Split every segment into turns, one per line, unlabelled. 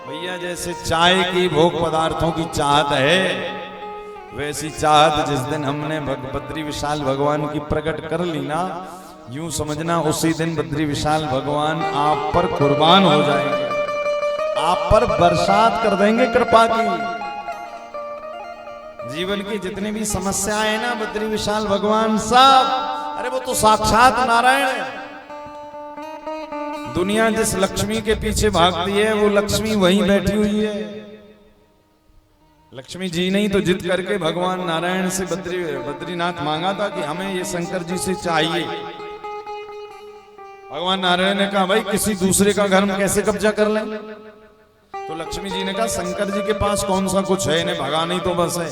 भैया जैसे चाय की भोग पदार्थों की चाहत है, वैसी चाहत जिस दिन हमने बद्री विशाल भगवान की प्रकट कर ली ना, यूं समझना उसी दिन बद्री विशाल भगवान आप पर कुर्बान हो जाएंगे, आप पर बरसात कर देंगे कृपा की। जीवन की जितनी भी समस्याएं है ना, बद्री विशाल भगवान सब, अरे वो तो साक्षात नारायण है। दुनिया जिस लक्ष्मी के पीछे भागती है, वो लक्ष्मी वहीं बैठी हुई है। लक्ष्मी जी नहीं तो जिद करके भगवान नारायण से बद्रीनाथ मांगा था कि हमें ये शंकर जी से चाहिए। भगवान नारायण ने कहा भाई किसी दूसरे का घर हम कैसे कब्जा कर लें? तो लक्ष्मी जी ने कहा शंकर जी के पास कौन सा कुछ है, इन्हें भगा नहीं तो बस है।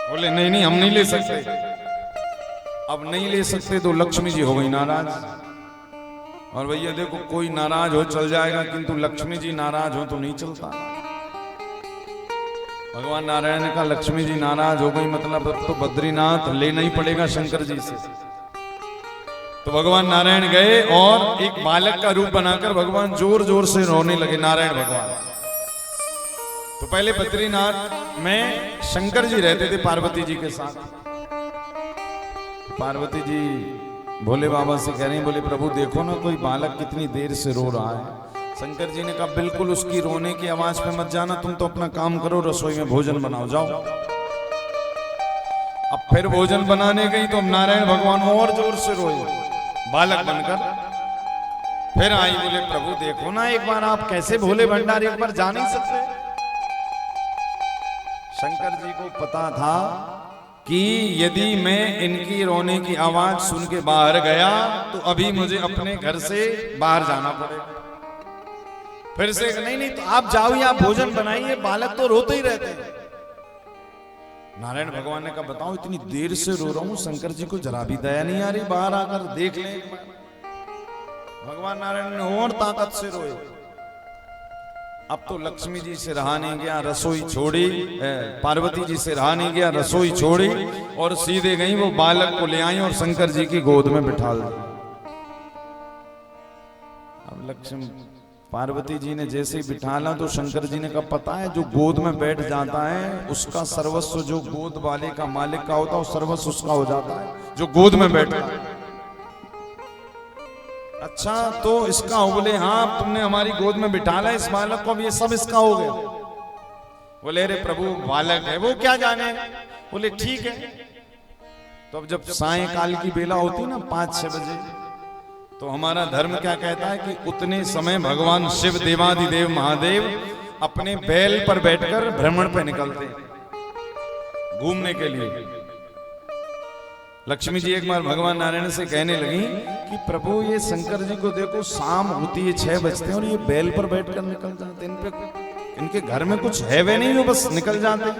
बोले नहीं नहीं हम नहीं ले सकते। अब नहीं ले सकते तो लक्ष्मी जी हो गई नाराज। और भैया देखो कोई नाराज हो चल जाएगा, किंतु लक्ष्मी जी नाराज हो तो नहीं चलता। भगवान नारायण ने कहा लक्ष्मी जी नाराज हो गई, मतलब अब तो बद्रीनाथ लेना ही पड़ेगा शंकर जी से। तो भगवान नारायण गए और एक बालक का रूप बनाकर भगवान जोर जोर से रोने लगे। नारायण भगवान तो पहले बद्रीनाथ में शंकर जी रहते थे पार्वती जी के साथ। पार्वती जी भोले बाबा से कह रही हैं, बोले प्रभु देखो ना कोई बालक कितनी देर से रो रहा है। शंकर जी ने कहा बिल्कुल उसकी रोने की आवाज पे मत जाना, तुम तो अपना काम करो, रसोई में भोजन बनाओ जाओ। अब फिर भोजन बनाने गई तो नारायण भगवान और जोर से रोए बालक बनकर। फिर आई, बोले प्रभु देखो ना एक बार, आप कैसे भोले भंडारी एक बार जा नहीं सकते? शंकर जी को पता था कि यदि मैं इनकी रोने की आवाज सुन के बाहर गया तो अभी मुझे अपने घर से बाहर जाना पड़ेगा। फिर से नहीं नहीं तो आप जाओ या भोजन बनाइए, बालक तो रोते ही रहते हैं। नारायण भगवान ने कहा बताओ इतनी देर से रो रहा हूं, शंकर जी को जरा भी दया नहीं आ रही, बाहर आकर देख ले। भगवान नारायण ने और ताकत से रोए। अब तो लक्ष्मी जी से रहा नहीं गया, रसोई छोड़ी, पार्वती जी से रहा नहीं गया, रसोई छोड़ी और सीधे गई वो बालक को ले आई और शंकर जी की गोद में बिठा दिया। अब लक्ष्मी पार्वती जी ने जैसे ही बिठाला तो शंकर जी ने कहा पता है जो गोद में बैठ जाता है उसका सर्वस्व, जो गोद वाले का मालिक का होता है वो सर्वस्व उसका हो जाता है जो गोद में बैठता है। अच्छा तो इसका हो? बोले हाँ तुमने हमारी गोद में बिठाला इस बालक को, अब ये सब इसका हो गया। बोले अरे प्रभु बालक है वो क्या जाने। बोले ठीक है। तो अब जब सायंकाल की बेला होती ना 5-6 बजे, तो हमारा धर्म क्या कहता है कि उतने समय भगवान शिव देवादिदेव महादेव अपने बैल पर बैठकर भ्रमण पे निकलते घूमने के लिए। लक्ष्मी जी एक बार भगवान नारायण से कहने लगी कि प्रभु ये शंकर जी को देखो, शाम होती है 6 बजते हैं और ये बैल पर बैठकर निकल जाते, इनके घर में कुछ है वे नहीं, वो बस निकल जाते।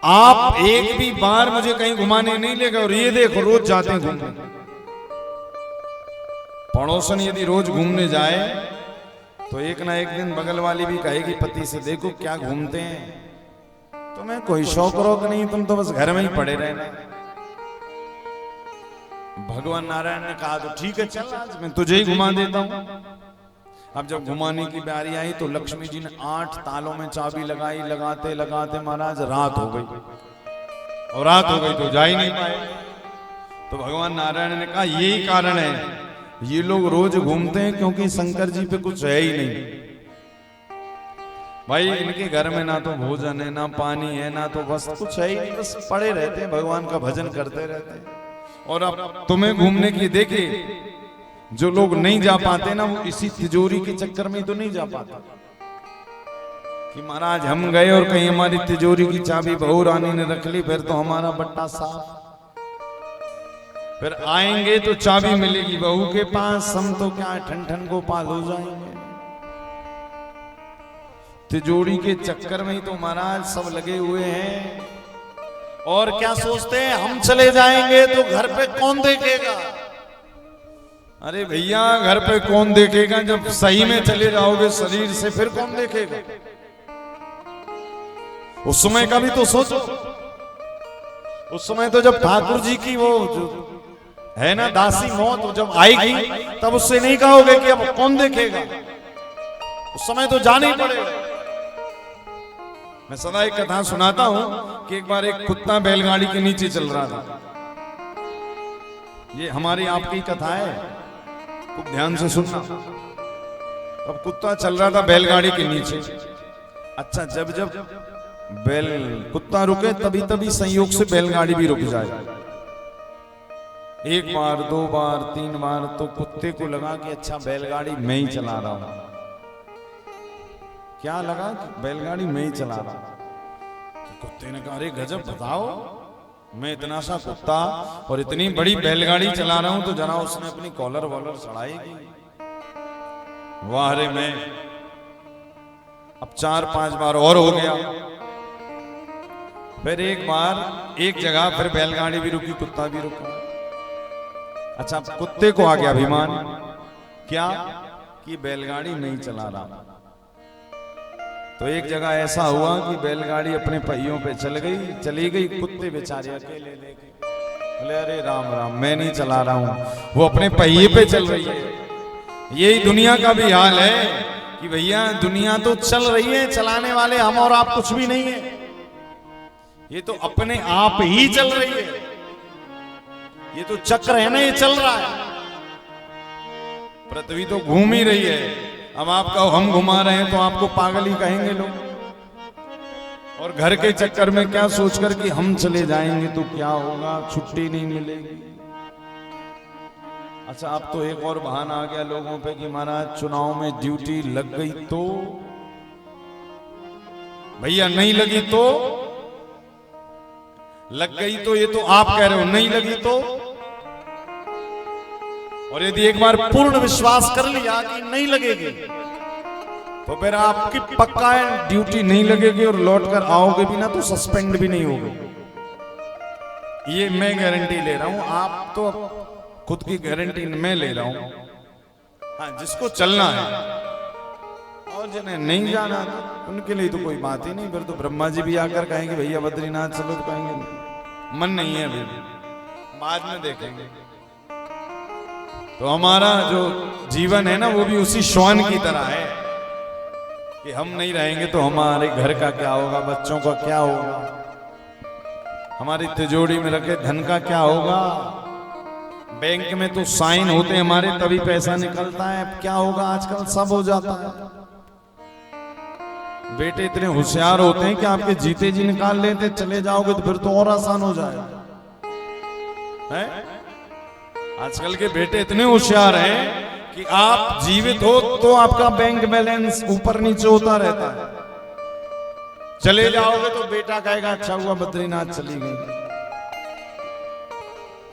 आप एक भी बार मुझे कहीं घुमाने नहीं ले गए और ये देखो रोज जाते हैं घूमने। पड़ोसन यदि रोज घूमने जाए तो एक ना एक दिन बगल वाली भी कहेगी पति से देखो क्या घूमते हैं, तुम्हें कोई शौक रोक नहीं, तुम तो बस घर में ही पड़े रहना। भगवान नारायण ने कहा तो ठीक है चल आज मैं तुझे ही घुमा देता हूं। अब जब घुमाने की बारी आई तो लक्ष्मी जी ने 8 तालों में चाबी लगाई, लगाते लगाते महाराज रात हो गई और रात हो गई तो जा ही नहीं पाए। तो भगवान नारायण ने कहा यही कारण है, ये लोग रोज घूमते हैं क्योंकि शंकर जी पे कुछ है ही नहीं। भाई इनके घर में ना तो भोजन है, ना पानी है, ना तो बस कुछ है ही नहीं, बस पड़े रहते हैं भगवान का भजन करते रहते हैं। और अब तुम्हें घूमने की देखिए जो लोग नहीं जा पाते ना, वो इसी तिजोरी के चक्कर में तो नहीं जा पाते कि महाराज हम गए और कहीं हमारी तिजोरी की चाबी बहू रानी ने रख ली, फिर तो हमारा बट्टा साफ। फिर आएंगे तो चाबी मिलेगी बहू के पास, हम तो क्या ठन ठन गोपाल हो जाएंगे। तिजोरी के चक्कर में ही तो महाराज सब लगे हुए हैं। और क्या सोचते हैं हम चले जाएंगे तो घर पे कौन देखेगा? अरे भैया घर पे कौन देखेगा, जब सही में चले जाओगे शरीर से फिर कौन देखेगा? उस समय का भी तो सोचो। उस समय तो जब ठाकुर जी की वो है ना दासी मौत जब आएगी तब उससे नहीं कहोगे कि अब कौन देखेगा। उस समय तो जाना ही पड़ेगा। मैं सदा एक कथा सुनाता हूं कि एक बार एक कुत्ता बैलगाड़ी के नीचे चल रहा था। ये हमारी आपकी कथा है, खूब ध्यान से सुनना। अब कुत्ता चल रहा था बैलगाड़ी के नीचे। अच्छा, जब जब कुत्ता रुके तभी तभी संयोग से बैलगाड़ी भी रुक जाए। एक बार, दो बार, तीन बार, तो कुत्ते को लगा कि अच्छा बैलगाड़ी मैं ही चला रहा हूं। क्या लगा कि बैलगाड़ी मैं ही चला रहा हूं। तो कुत्ते ने कहा, अरे गजब, बताओ, मैं इतना सा कुत्ता और इतनी बड़ी बैलगाड़ी चला रहा हूं, तो जरा उसने अपनी कॉलर वॉलर चढ़ाएगी। वाह रे मैं। अब 4-5 बार और हो गया। फिर एक बार एक जगह फिर बैलगाड़ी भी रुकी, कुत्ता भी रुका। अच्छा, कुत्ते को आ गया अभिमान, क्या कि बैलगाड़ी नहीं चला रहा। तो एक जगह ऐसा हुआ कि बैलगाड़ी अपने पहियों पे चली गई, कुत्ते बेचारे अकेले लेके बोले, अरे राम राम, मैं नहीं चला रहा हूं, वो अपने पहिए पे चल रही है। यही दुनिया का भी हाल है कि भैया दुनिया तो चल रही है, चलाने वाले हम और आप कुछ भी नहीं है। ये तो अपने आप ही चल रही है। ये तो चक्र है ना, ये चल रहा है। पृथ्वी तो घूम ही रही है। अब आप कहो हम घुमा रहे हैं तो आपको पागल ही कहेंगे लोग। और घर के चक्कर में क्या सोचकर कि हम चले जाएंगे तो क्या होगा, छुट्टी नहीं मिलेगी। अच्छा, अब तो एक और बहाना आ गया लोगों पे कि महाराज चुनाव में ड्यूटी लग गई तो, भैया नहीं लगी तो, लग गई तो ये तो आप कह रहे हो, नहीं लगी तो। और यदि एक बार पूर्ण विश्वास कर लिया कि नहीं लगेगी, तो फिर आपकी पक्का है ड्यूटी नहीं लगेगी और लौट कर आओगे भी ना तो सस्पेंड भी नहीं होगे। ये मैं गारंटी ले रहा हूं, आप तो खुद की गारंटी मैं ले रहा हूं। हाँ, जिसको चलना है और जिन्हें नहीं जाना उनके लिए तो कोई बात ही नहीं। फिर तो ब्रह्मा जी भी आकर कहेंगे भैया बद्रीनाथ चलो, तो कहेंगे मन नहीं है, अभी बाद में देखेंगे। तो हमारा जो जीवन है ना, वो भी उसी श्वान की तरह है कि हम नहीं रहेंगे तो हमारे घर का क्या होगा, बच्चों का क्या होगा, हमारी तिजोरी में रखे धन का क्या होगा। बैंक में तो साइन होते हैं हमारे तभी पैसा निकलता है, क्या होगा, आजकल सब हो जाता है। बेटे इतने होशियार होते हैं कि आपके जीते जी निकाल लेते, चले जाओगे तो फिर तो और आसान हो जाएगा। आजकल के बेटे इतने होशियार हैं कि आप जीवित हो तो आपका बैंक बैलेंस ऊपर नीचे होता रहता है, चले जाओगे तो बेटा कहेगा अच्छा हुआ बद्रीनाथ चली गई।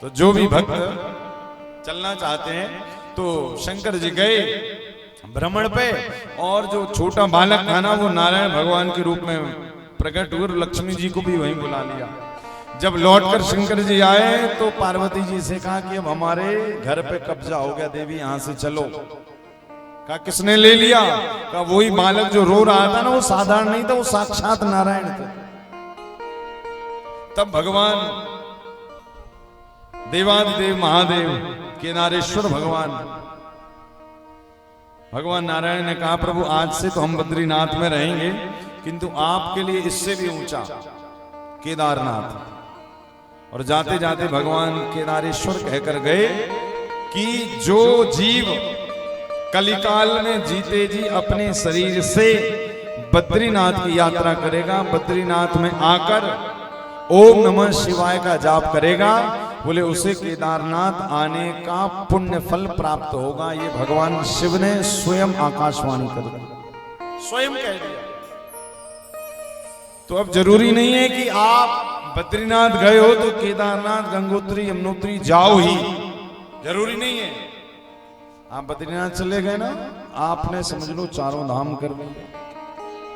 तो जो भी भक्त चलना चाहते हैं तो शंकर जी गए भ्रमण पे, और जो छोटा बालक था ना वो नारायण भगवान के रूप में प्रकट हुए, लक्ष्मी जी को भी वहीं बुला लिया। जब लौटकर शंकर जी आए तो पार्वती जी से कहा कि अब हमारे घर पे कब्जा हो गया, देवी यहां से चलो। कहा किसने ले लिया? कहा वही बालक जो रो रहा था ना, वो साधारण नहीं था, वो साक्षात नारायण थे। तब भगवान देवादिदेव महादेव केदारेश्वर भगवान नारायण ने कहा प्रभु आज से तो हम बद्रीनाथ में रहेंगे, किंतु आपके लिए इससे भी ऊंचा केदारनाथ। और जाते जाते भगवान केदारेश्वर कहकर गए कि जो जीव कलिकाल में जीते जी अपने शरीर से बद्रीनाथ की यात्रा करेगा, बद्रीनाथ में आकर ओम नमः शिवाय का जाप करेगा, बोले उसे केदारनाथ आने का पुण्य फल प्राप्त होगा। ये भगवान शिव ने स्वयं आकाशवाणी कर दी, स्वयं कह दिया। तो अब जरूरी नहीं है कि आप बद्रीनाथ गए हो तो केदारनाथ गंगोत्री यमुनोत्री जाओ ही, जरूरी नहीं है। आप बद्रीनाथ चले गए ना, आपने समझ लो चारों धाम कर लिए।